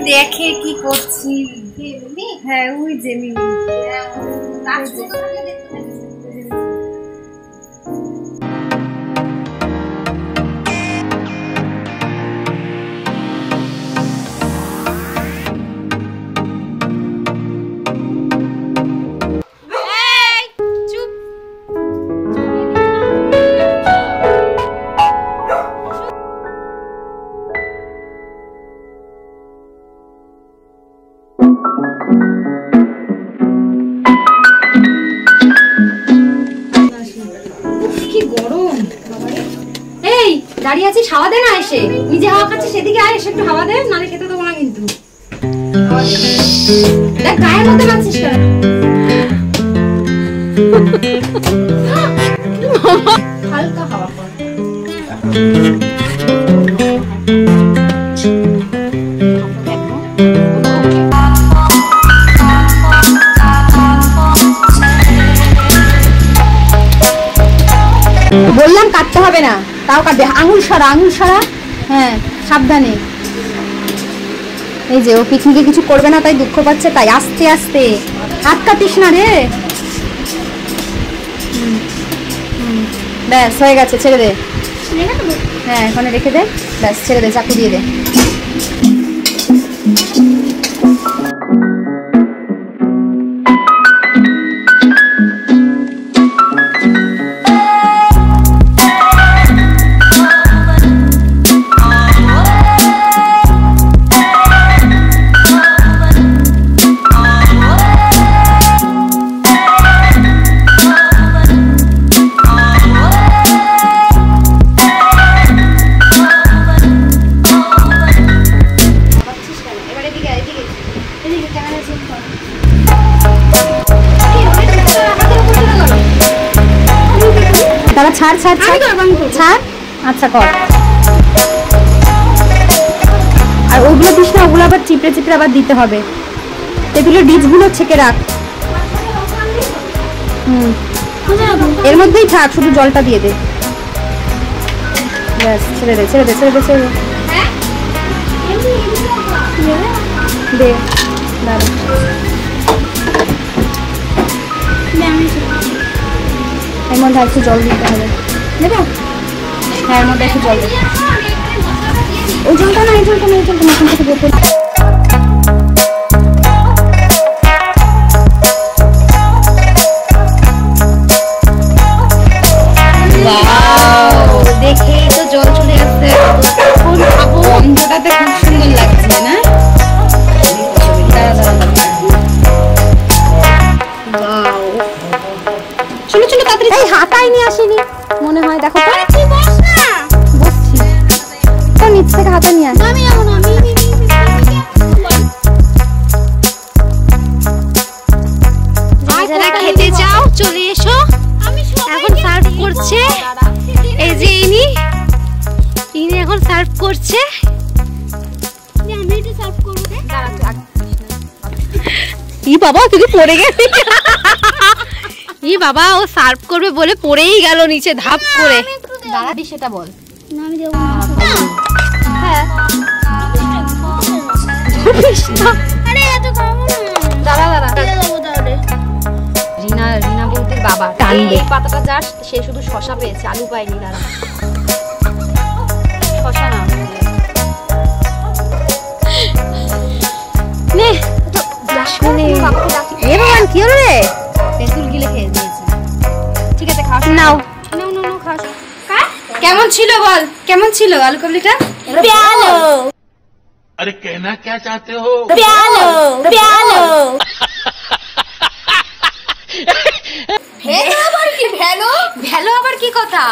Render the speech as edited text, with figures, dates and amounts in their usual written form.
দেখে কি করছি। হ্যাঁ ওই যে মিমি দাঁড়িয়ে আছিস, হাওয়া দে না, এসে নিজে হাওয়া খাচ্ছিস, সেদিকে আয়, এসে একটু হাওয়া দে, নালে খেতে দেবো না কিন্তু। দেখ গায়ের মধ্যে মারছিস কেন? হালকা হাওয়া কর। বললাম কাটতে হবে না, তাও কাটবে। আঙুল সরা, আঙুল সরা। হ্যাঁ সাবধানে। এই যে ও পিকনিকে কিছু করবে না তাই দুঃখ পাচ্ছে, তাই আস্তে আস্তে। হাত কাটিস না রে। ব্যাস হয়ে গেছে, ছেড়ে দে। হ্যাঁ এখানে রেখে দে, ব্যাস ছেড়ে দে, চাকু দিয়ে দে। তারা ছাড় ছাড় ছাড়। আচ্ছা কর। আর ওগুলো দিস না, ওগুলো আবার চিপড়ে চিপড়ে আবার দিতে হবে। এগুলো বীজগুলো ছেঁকে রাখ। এর মধ্যেই থাক, শুধু জলটা দিয়ে দে। ব্যাস ছেড়ে দে, ছেড়ে দে, ছেড়ে দে, ছেড়ে দে। এর মধ্যে একটু জল দিতে হবে, দেবো? হ্যাঁ এর মধ্যে একটু জল দেবো। ওই জলটা না, এই জলটা না, এই জলটা না, এখান থেকে বোতল। দেখে তো জল চলে আসছে। গন্ধটাতে খুব সুন্দর লাগছে না? চলো চলো তাড়াতাড়ি। এই হাতাই নিয়ে আসিনি মনে হয়, দেখো তো। বসছি তো, নিচ থেকে হাতা নিয়ে আস। আমি যাবো না, যারা খেতে চাও চলে এসো। এখন সার্ভ করছে এই যে ইনি এখন সার্ভ করছে। ই বাবা তুই পড়ে গেলি। ই বাবা ও সার্ভ করবে বলে পড়েই গেল নিচে ধাপ করে। দাঁড়াবি সেটা বল। হ্যাঁ রিনা বৌদির বাবা টানবে পাতাটা, যার সে শুধু শশা পেয়েছে, আলু পায়নি। দাঁড়া, শশা না নে তো জাসমিনে। এ বাবা কি হলো রে? তেঁতুল গিলে খেয়ে দিয়েছে। ঠিক আছে খাও। নাও নাও নাও নাও, খাও। কেমন ছিল বল, কেমন ছিল আলু কাবলিটা? প্যালো। अरे कहना क्या चाहते हो? प्यालो प्यालो। ভেলো আবার কি? ভেলো ভেলো আবার কি কথা?